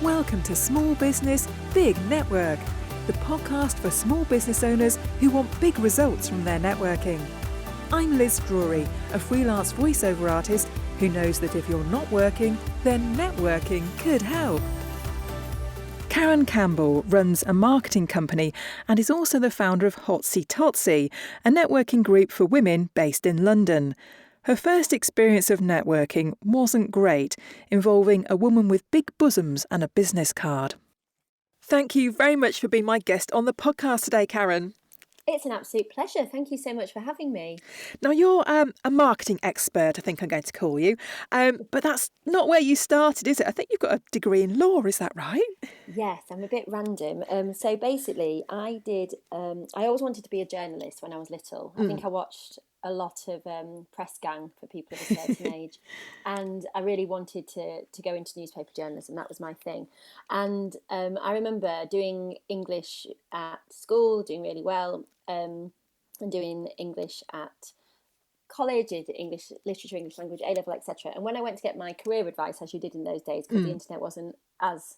Welcome to Small Business, Big Network, the podcast for small business owners who want big results from their networking. I'm Liz Drury, a freelance voiceover artist who knows that if you're not working, then networking could help. Karen Campbell runs a marketing company and is also the founder of Totsy, a networking group for women based in London. Her first experience of networking wasn't great, involving a woman with big bosoms and a business card. Thank you very much for being my guest on the podcast today, Karen. It's an absolute pleasure. Thank you so much for having me. Now, you're a marketing expert, I think I'm going to call you, but that's not where you started, is it? I think you've got a degree in law, is that right? Yes, I'm a bit random. So basically, I always wanted to be a journalist when I was little. I think I watched a lot of Press Gang for people of a certain age, and I really wanted to go into newspaper journalism. That was my thing. And I remember doing English at school, doing really well, and doing English at college, did English literature, English language, A-level, etc. And when I went to get my career advice, as you did in those days, because the internet wasn't as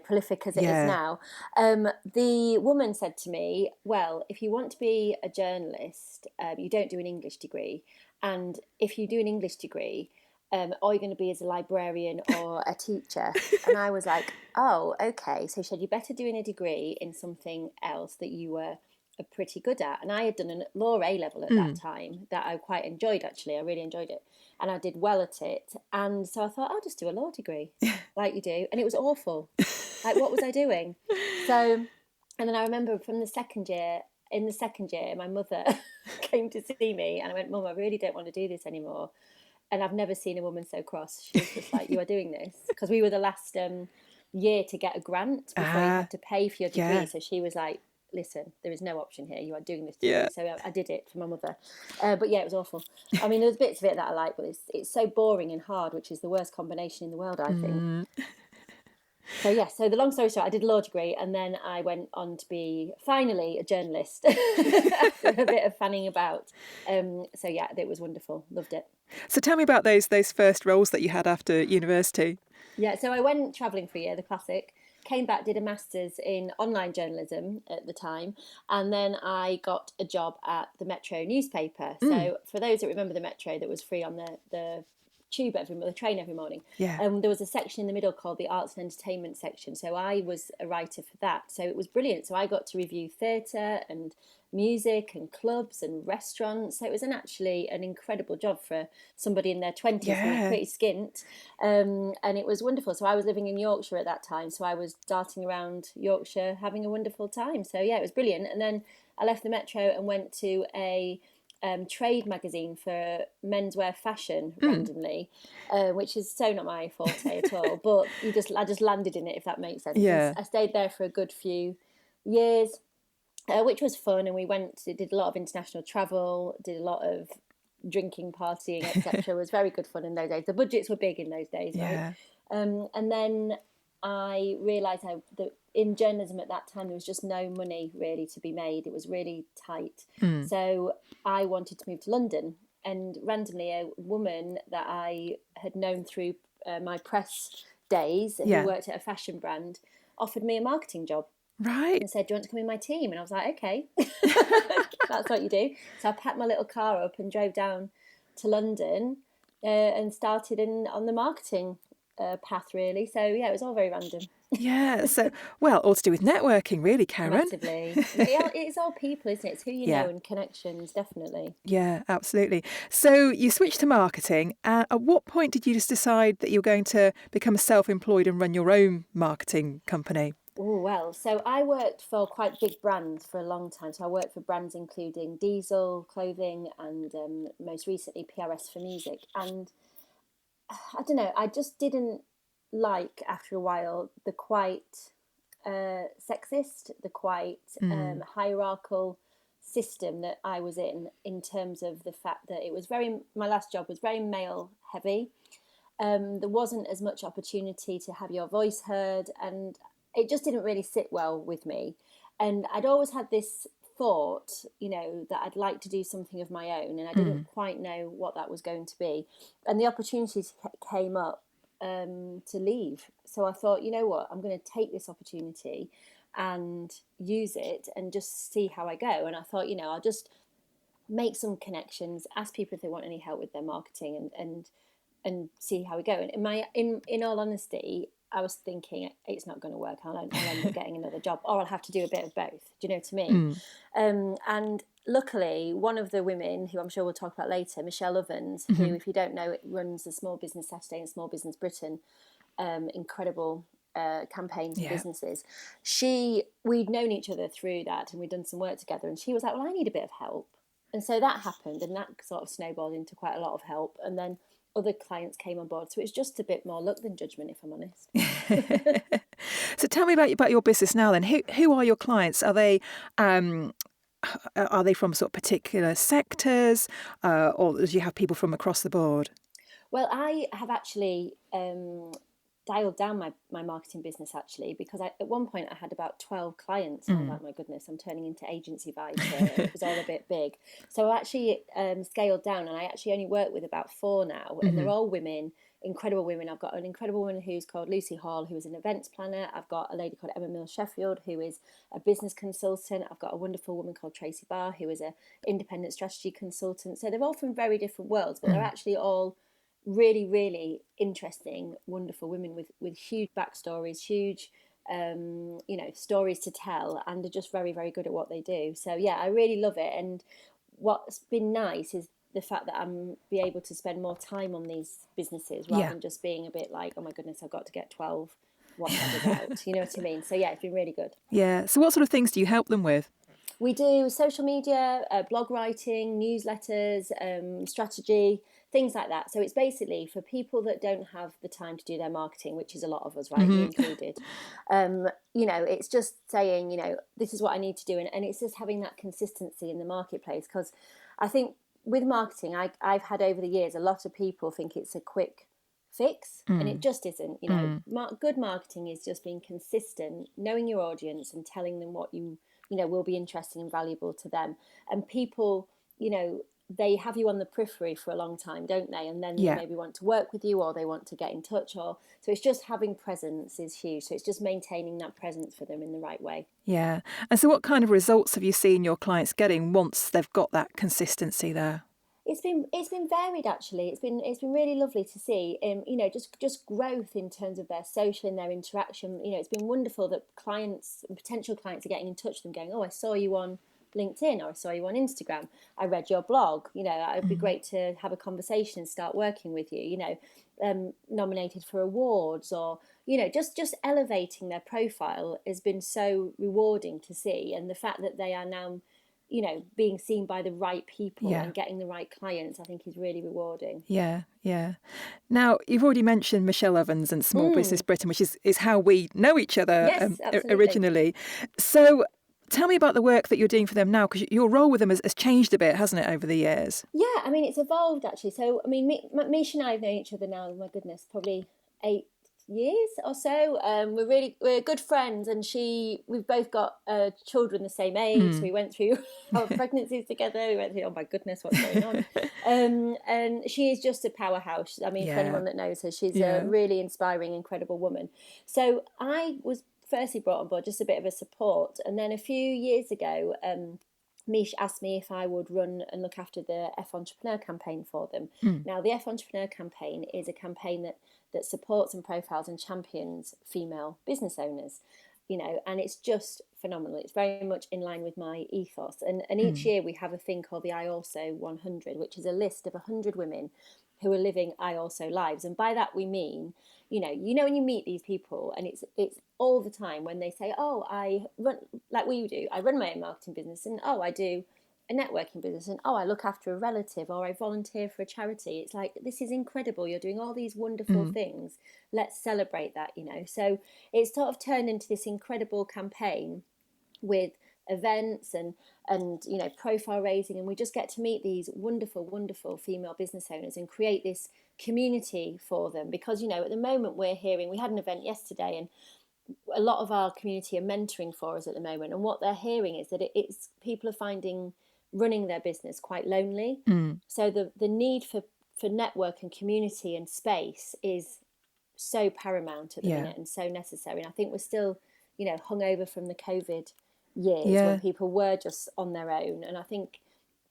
prolific as it is now, the woman said to me, well, if you want to be a journalist, you don't do an English degree. And if you do an English degree, all you're going to be is a librarian or a teacher. And I was like, oh, okay. So she said, you're better doing a degree in something else that you were pretty good at. And I had done a law A-level at that time that I quite enjoyed, actually. I really enjoyed it. And I did well at it. And so I thought, I'll just do a law degree like you do. And it was awful. Like, what was I doing? So, and then I remember in the second year, my mother came to see me and I went, Mum, I really don't want to do this anymore. And I've never seen a woman so cross. She was just like, you are doing this. Because we were the last year to get a grant before you had to pay for your degree. Yeah. So she was like, listen, there is no option here. You are doing this. Yeah. So I did it for my mother. But yeah, it was awful. I mean, there's bits of it that I like, but it's so boring and hard, which is the worst combination in the world, I think. So yeah, so the long story short, I did a law degree and then I went on to be finally a journalist after a bit of fanning about. So yeah, it was wonderful. Loved it. So tell me about those first roles that you had after university. Yeah, so I went travelling for a year, the classic. Came back, did a master's in online journalism at the time, and then I got a job at the Metro newspaper. So for those that remember the Metro, that was free on the tube the train every morning. Yeah. There was a section in the middle called the Arts and Entertainment section. So I was a writer for that. So it was brilliant. So I got to review theatre and music and clubs and restaurants. So it was actually an incredible job for somebody in their 20s and pretty skint. And it was wonderful. So I was living in Yorkshire at that time. So I was darting around Yorkshire having a wonderful time. So yeah, it was brilliant. And then I left the Metro and went to a trade magazine for menswear fashion randomly, which is so not my forte at all. But I just landed in it, if that makes sense. Yeah. I stayed there for a good few years, which was fun. And we did a lot of international travel, did a lot of drinking, partying, etc. It was very good fun in those days. The budgets were big in those days, right? And then I realised that in journalism at that time, there was just no money really to be made. It was really tight. So I wanted to move to London. And randomly, a woman that I had known through my press days, who worked at a fashion brand, offered me a marketing job. Right. And said, do you want to come in my team? And I was like, okay, that's what you do. So I packed my little car up and drove down to London and started on the marketing path, really. So yeah, it was all very random. Yeah, so all to do with networking, really, Karen. Massively. It's all people, isn't it? It's who you know and connections, definitely. Yeah, absolutely. So you switched to marketing. At what point did you just decide that you were going to become self-employed and run your own marketing company? Oh, well, so I worked for quite big brands for a long time. So I worked for brands including Diesel clothing and most recently PRS for music. And I don't know, I just didn't like, after a while, the quite sexist, the quite hierarchical system that I was in terms of the fact that it was my last job was very male heavy. There wasn't as much opportunity to have your voice heard, and it just didn't really sit well with me. And I'd always had this thought, that I'd like to do something of my own, and I didn't quite know what that was going to be. And the opportunities came up to leave. So I thought, you know what, I'm going to take this opportunity and use it and just see how I go. And I thought, you know, I'll just make some connections, ask people if they want any help with their marketing, and see how we go. And in all honesty, I was thinking it's not going to work. I'll end up getting another job, or I'll have to do a bit of both. Do you know what I mean? And luckily, one of the women who I'm sure we'll talk about later, Michelle Ovens, who, if you don't know, runs the Small Business Saturday and Small Business Britain, incredible campaign for businesses. We'd known each other through that, and we'd done some work together. And she was like, "Well, I need a bit of help." And so that happened, and that sort of snowballed into quite a lot of help. And then other clients came on board. So it's just a bit more luck than judgment, if I'm honest. So tell me about your business now then. Who are your clients? Are they from sort of particular sectors, or do you have people from across the board? Well, I have actually dialed down my marketing business, actually, because at one point I had about 12 clients. I was like, my goodness, I'm turning into agency vibes here. It was all a bit big. So I actually scaled down, and I actually only work with about 4 now, and they're all women, incredible women. I've got an incredible woman who's called Lucy Hall, who is an events planner. I've got a lady called Emma Mills Sheffield, who is a business consultant. I've got a wonderful woman called Tracy Barr, who is an independent strategy consultant. So they're all from very different worlds, but they're actually all really, really interesting, wonderful women with huge backstories, huge, stories to tell, and are just very, very good at what they do. So yeah, I really love it. And what's been nice is the fact that I'm be able to spend more time on these businesses rather than just being a bit like, oh my goodness, I've got to get 12 WhatsApp out. You know what I mean? So yeah, it's been really good. Yeah. So what sort of things do you help them with? We do social media, blog writing, newsletters, strategy, things like that. So it's basically for people that don't have the time to do their marketing, which is a lot of us, right, me included. It's just saying, this is what I need to do. And it's just having that consistency in the marketplace. Because I think with marketing, I've had over the years, a lot of people think it's a quick fix, and it just isn't. Good marketing is just being consistent, knowing your audience and telling them what you will be interesting and valuable to them. And people, they have you on the periphery for a long time, don't they? And then they maybe want to work with you, or they want to get in touch, so it's just having presence is huge. So it's just maintaining that presence for them in the right way. Yeah. And so what kind of results have you seen your clients getting once they've got that consistency there? It's been varied, actually. It's been really lovely to see, just growth in terms of their social and their interaction. It's been wonderful that clients and potential clients are getting in touch with them, going, "Oh, I saw you on LinkedIn, or I saw you on Instagram. I read your blog. It'd be great to have a conversation and start working with you. Nominated for awards, or just elevating their profile has been so rewarding to see, and the fact that they are now being seen by the right people and getting the right clients, I think is really rewarding. Yeah. Now, you've already mentioned Michelle Ovens and Small Business Britain, which is how we know each other originally. So tell me about the work that you're doing for them now, because your role with them has changed a bit, hasn't it, over the years? Yeah, I mean, it's evolved, actually. So, I mean, Misha and I have known each other now, my goodness, probably 8 years or so. We're good friends, and we've both got children the same age. So we went through our pregnancies together. We went through, oh my goodness, what's going on? And she is just a powerhouse. I mean, for anyone that knows her, she's a really inspiring, incredible woman. So I was firstly brought on board just a bit of a support, and then a few years ago, Mish asked me if I would run and look after the F Entrepreneur campaign for them. Now, the F Entrepreneur campaign is a campaign that supports and profiles and champions female business owners, and it's just phenomenal. It's very much in line with my ethos. And each year we have a thing called the I Also 100, which is a list of 100 women who are living I Also lives. And by that we mean, when you meet these people, and it's all the time when they say, oh, I run, like we do, I run my own marketing business, and oh, I do a networking business, and oh, I look after a relative, or I volunteer for a charity. It's like, this is incredible. You're doing all these wonderful things. Let's celebrate that, So it's sort of turned into this incredible campaign with events and profile raising, and we just get to meet these wonderful female business owners and create this community for them. Because at the moment we had an event yesterday, and a lot of our community are mentoring for us at the moment, and what they're hearing is that it's people are finding running their business quite lonely. So the need for network and community and space is so paramount at the minute and so necessary. And I think we're still, you know, hungover from the COVID years when people were just on their own. And I think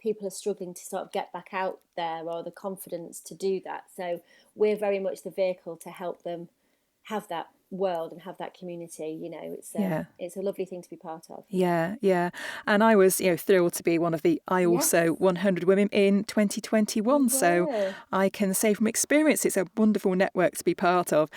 people are struggling to sort of get back out there, or the confidence to do that. So we're very much the vehicle to help them have that world and have that community. You know, it's a lovely thing to be part of. And I was, you know, thrilled to be one of the also 100 women in 2021. So I can say from experience it's a wonderful network to be part of.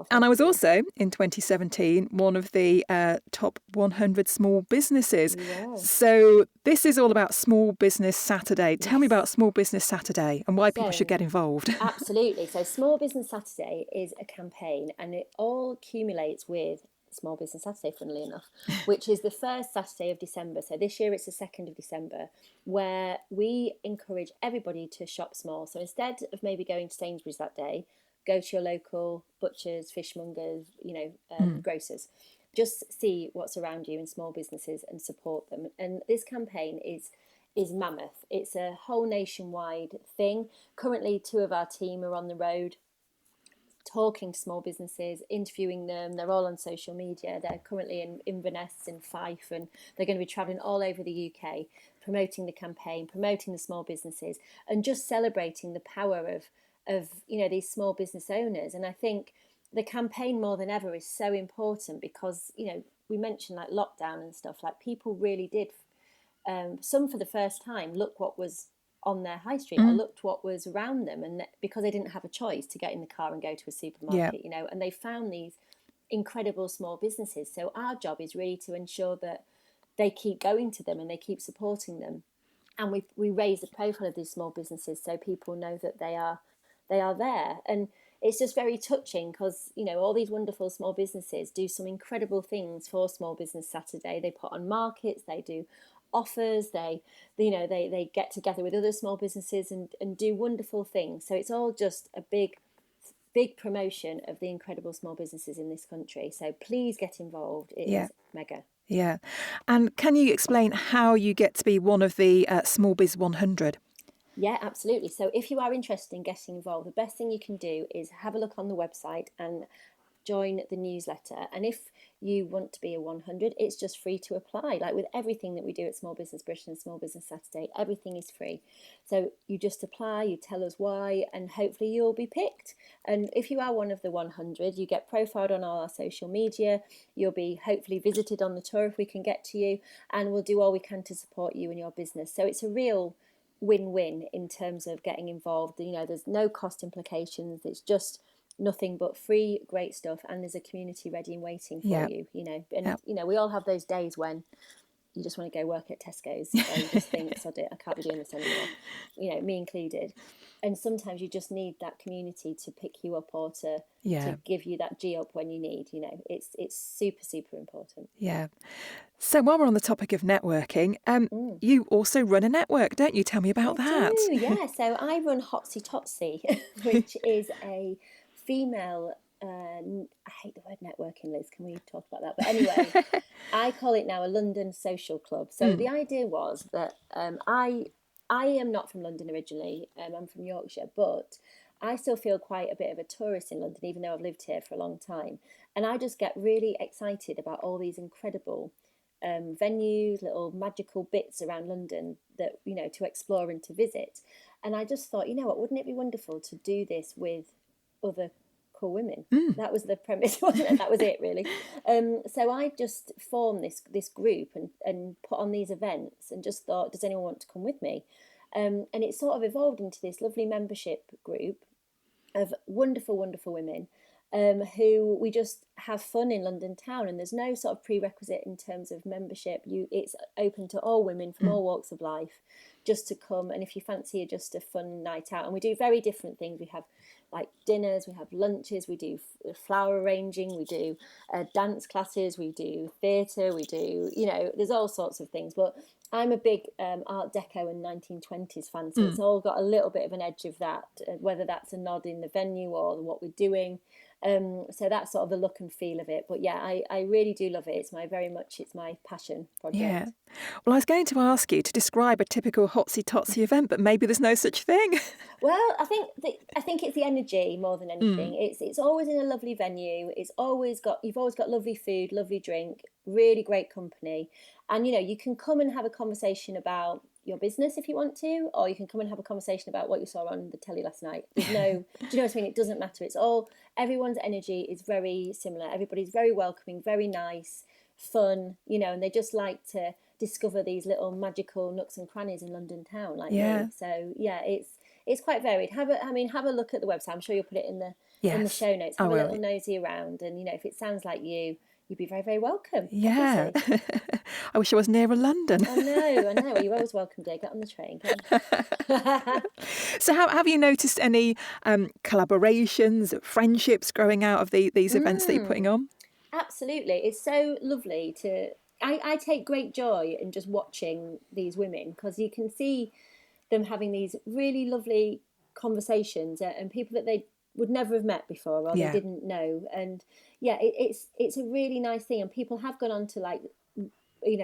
And I was also in 2017 one of the top 100 small businesses. So this is all about Small Business Saturday. Tell me about Small Business Saturday and why people should get involved. Absolutely. So Small Business Saturday is a campaign, and it all accumulates with Small Business Saturday, funnily enough, which is the first Saturday of December. So this year it's the 2nd of December, where we encourage everybody to shop small. So instead of maybe going to Sainsbury's that day, go to your local butchers, fishmongers, you know, grocers. Just see what's around you in small businesses and support them. And this campaign is mammoth. It's a whole nationwide thing. Currently, 2 of our team are on the road talking to small businesses, interviewing them. They're all on social media. They're currently in Inverness and Fife, and they're going to be travelling all over the UK, promoting the campaign, promoting the small businesses, and just celebrating the power of you know, these small business owners. And I think the campaign more than ever is so important because, you know, we mentioned like lockdown and stuff, like people really did, some for the first time, look what was on their high street or looked what was around them, and because they didn't have a choice to get in the car and go to a supermarket, you know, and they found these incredible small businesses. So our job is really to ensure that they keep going to them and they keep supporting them, and we raise the profile of these small businesses so people know that they are there. And it's just very touching because, you know, all these wonderful small businesses do some incredible things for Small Business Saturday. They put on markets, they do offers, they get together with other small businesses and do wonderful things. So it's all just a big promotion of the incredible small businesses in this country. So please get involved. It is mega. Yeah. And can you explain how you get to be one of the Small Biz 100? Yeah, absolutely. So if you are interested in getting involved, the best thing you can do is have a look on the website and join the newsletter. And if you want to be a 100, it's just free to apply. Like with everything that we do at Small Business Britain and Small Business Saturday, everything is free. So you just apply, you tell us why, and hopefully you'll be picked. And if you are one of the 100, you get profiled on all our social media. You'll be hopefully visited on the tour if we can get to you, and we'll do all we can to support you and your business. So it's a real win-win in terms of getting involved. You know, there's no cost implications. It's just nothing but free, great stuff, and there's a community ready and waiting for you. You know, and you know, we all have those days when you just want to go work at Tesco's, or you just think, sod it, I can't be doing this anymore. You know, me included. And sometimes you just need that community to pick you up or to give you that G up when you need. You know, it's super, super important. Yeah. So while we're on the topic of networking, you also run a network, don't you? Tell me about that. I do, yeah. So I run Hotsy Totsy, which is a female, I hate the word networking, Liz, can we talk about that? But anyway, I call it now a London social club. So the idea was that I am not from London originally, I'm from Yorkshire, but I still feel quite a bit of a tourist in London, even though I've lived here for a long time. And I just get really excited about all these incredible venues, little magical bits around London that, you know, to explore and to visit. And I just thought, you know what, wouldn't it be wonderful to do this with other cool women? That was the premise, wasn't it? That was it, really. So I just formed this group and put on these events and just thought, does anyone want to come with me? And it sort of evolved into this lovely membership group of wonderful, wonderful women who we just have fun in London town, and there's no sort of prerequisite in terms of membership. It's open to all women from all walks of life just to come, and if you fancy just a fun night out. And we do very different things. We have like dinners, we have lunches, we do flower arranging, we do dance classes, we do theatre, we do, you know, there's all sorts of things. But I'm a big Art Deco and 1920s fan, so it's all got a little bit of an edge of that, whether that's a nod in the venue or what we're doing. So that's sort of the look and feel of it. But yeah, I really do love it. It's my passion project. Yeah. Well, I was going to ask you to describe a typical Hotsy Totsy event, but maybe there's no such thing. Well, I think it's the energy more than anything. It's always in a lovely venue. You've always got lovely food, lovely drink, really great company, and you can come and have a conversation about your business if you want to, or you can come and have a conversation about what you saw on the telly last night. There's no, do you know what I mean? It doesn't matter. Everyone's energy is very similar. Everybody's very welcoming, very nice, fun, and they just like to discover these little magical nooks and crannies in London town, like me. So yeah, it's quite varied. Have a look at the website. I'm sure you'll put it in the show notes. Have a little nosy around, and if it sounds like you'd be very, very welcome. Yeah. I wish I was nearer London. I know. Well, you're always welcome, dear. Get on the train. So have you noticed any collaborations, friendships growing out of these events that you're putting on? Absolutely. It's so lovely I take great joy in just watching these women, because you can see them having these really lovely conversations and people that they would never have met before, or they didn't know. And yeah, it's a really nice thing. And people have gone on to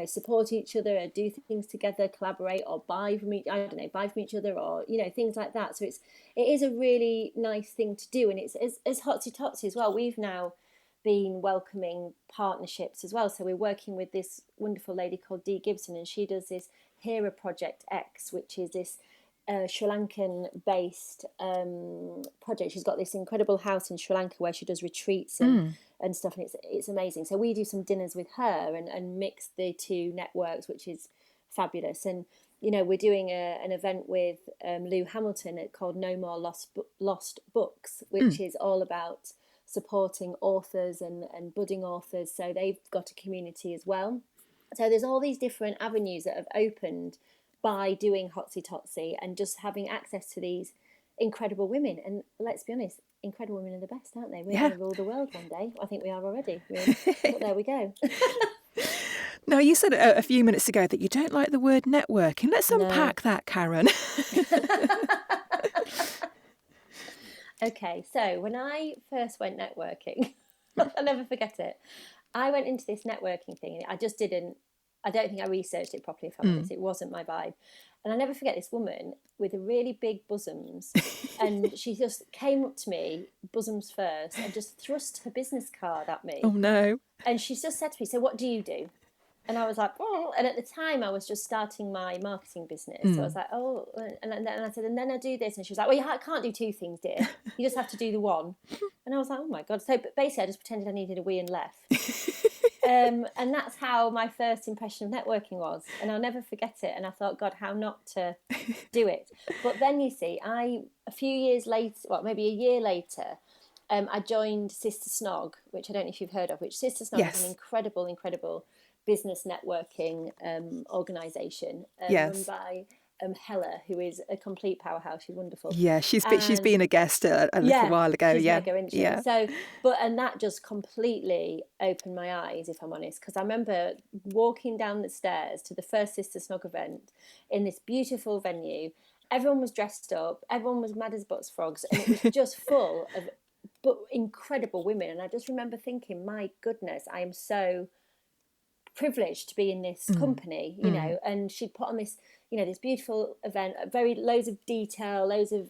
support each other, or do things together, collaborate, or buy from each other, or things like that. So it is a really nice thing to do. And it's as Hotsy Totsy as well, we've now been welcoming partnerships as well. So we're working with this wonderful lady called Dee Gibson, and she does this Hera Project X, which is this Sri Lankan based project. She's got this incredible house in Sri Lanka where she does retreats and stuff, and it's amazing. So we do some dinners with her and mix the two networks, which is fabulous. And we're doing an event with Lou Hamilton called No More Lost Books, which is all about supporting authors and budding authors. So they've got a community as well. So there's all these different avenues that have opened by doing Hotsy Totsy and just having access to these incredible women. And let's be honest, incredible women are the best, aren't they? We're going to rule the world one day. I think we are already. But there we go. Now, you said a few minutes ago that you don't like the word networking. Let's unpack that, Karen. Okay, so when I first went networking, I'll never forget it. I went into this networking thing, and I don't think I researched it properly, if I'm honest. It wasn't my vibe. And I never forget this woman with a really big bosoms, and she just came up to me, bosoms first, and just thrust her business card at me. Oh, no. And she just said to me, "So what do you do?" And I was like, "Oh," and at the time I was just starting my marketing business. So I was like, "Oh," and I said, "And then I do this." And she was like, "Well, I can't do two things, dear. You just have to do the one." And I was like, "Oh my God." So basically I just pretended I needed a wee and left. And that's how my first impression of networking was. And I'll never forget it. And I thought, God, how not to do it. But then you see, a few years later, well, maybe a year later, I joined Sister Snog, which I don't know if you've heard of, which Sister Snog is an incredible business networking organisation run by Hella, who is a complete powerhouse. She's wonderful. Yeah, she's been a guest a little while ago. She's mega, isn't she? Yeah. So, and that just completely opened my eyes, if I'm honest, because I remember walking down the stairs to the first Sister Snog event in this beautiful venue. Everyone was dressed up. Everyone was mad as butts frogs, and it was just full of incredible women. And I just remember thinking, my goodness, I am so privileged to be in this company, and she'd put on this, this beautiful event, loads of detail, loads of,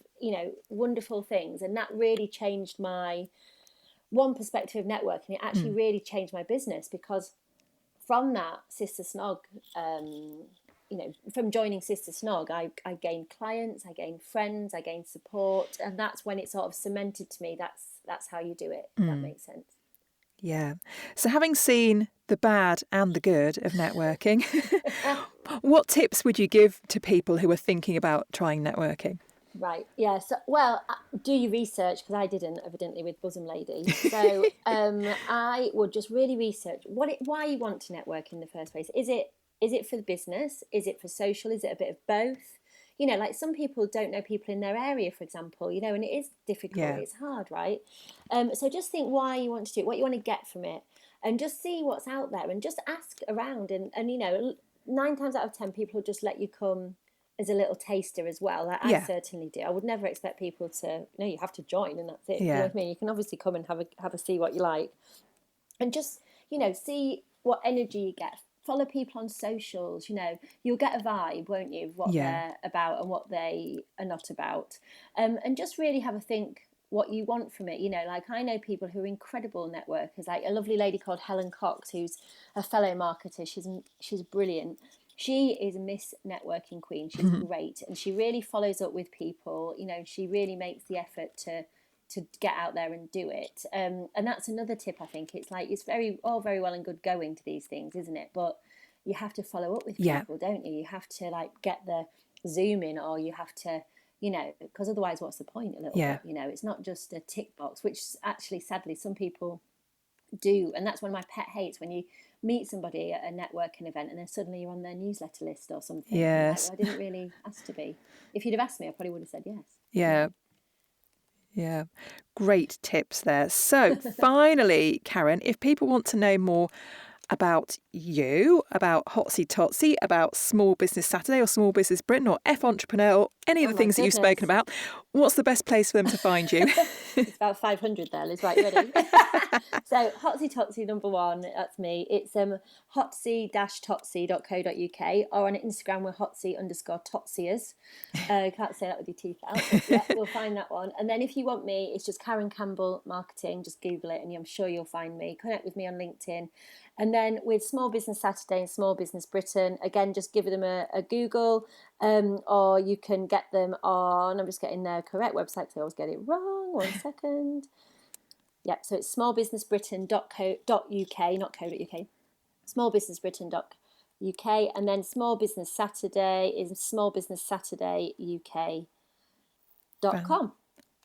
wonderful things. And that really changed my one perspective of networking. It actually really changed my business, because from that Sister Snog, from joining Sister Snog, I gained clients, I gained friends, I gained support. And that's when it sort of cemented to me, that's how you do it. If that makes sense. Yeah. So having seen the bad and the good of networking, what tips would you give to people who are thinking about trying networking? Right. Yeah. So, well, do your research, because I didn't, evidently, with Bosom Lady. So I would just really research why you want to network in the first place. Is it for the business? Is it for social? Is it a bit of both? Like some people don't know people in their area, for example, and it is difficult. Yeah. It's hard, right? So just think why you want to do it, what you want to get from it, and just see what's out there, and just ask around. And 9 times out of 10, people will just let you come as a little taster as well. Like I certainly do. I would never expect people to, you have to join and that's it. Yeah. You know what I mean? You can obviously come and have a see what you like. and just, see what energy you get. Follow people on socials, you'll get a vibe, won't you, of what they're about and what they are not about. And just really have a think what you want from it. Like, I know people who are incredible networkers, like a lovely lady called Helen Cox, who's a fellow marketer. She's brilliant. She is Miss Networking Queen. She's great. And she really follows up with people. She really makes the effort to get out there and do it. And that's another tip, I think. It's like, it's very well and good going to these things, isn't it? But you have to follow up with people, don't you? You have to like get the Zoom in, or you have to, because otherwise what's the point a little bit? It's not just a tick box, which actually, sadly, some people do. And that's one of my pet hates, when you meet somebody at a networking event and then suddenly you're on their newsletter list or something. Yes. Like, well, I didn't really ask to be. If you'd have asked me, I probably would have said yes. Yeah, great tips there. So finally, Karen, if people want to know more about you, about Hotsy Totsy, about Small Business Saturday or Small Business Britain or F Entrepreneur or any of the things that you've spoken about, what's the best place for them to find you? It's about 500 there, Liz. Right, you ready? So Hotsy Totsy, number one, that's me. It's hotsy-totsy.co.uk, or on Instagram we're hotsy_totsyers. Can't say that with your teeth out, but yeah, we'll find that one. And then if you want me, it's just Karen Campbell Marketing. Just Google it and I'm sure you'll find me. Connect with me on LinkedIn. And then with Small Business Saturday and Small Business Britain, again, just give them a Google, or you can get them on, I'm just getting their correct website because I always get it wrong. 1 second. Yeah, so it's smallbusinessbritain.co.uk, not co.uk, smallbusinessbritain.uk, and then Small Business Saturday is smallbusinesssaturday.uk.com.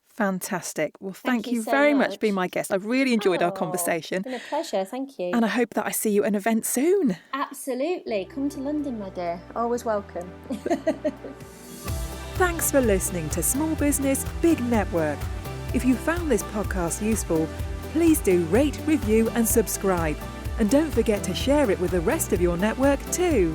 Fantastic. Well, thank you so very much for being my guest. I've really enjoyed our conversation. It's been a pleasure. Thank you. And I hope that I see you at an event soon. Absolutely. Come to London, my dear. Always welcome. Thanks for listening to Small Business, Big Network. If you found this podcast useful, please do rate, review and subscribe. And don't forget to share it with the rest of your network too.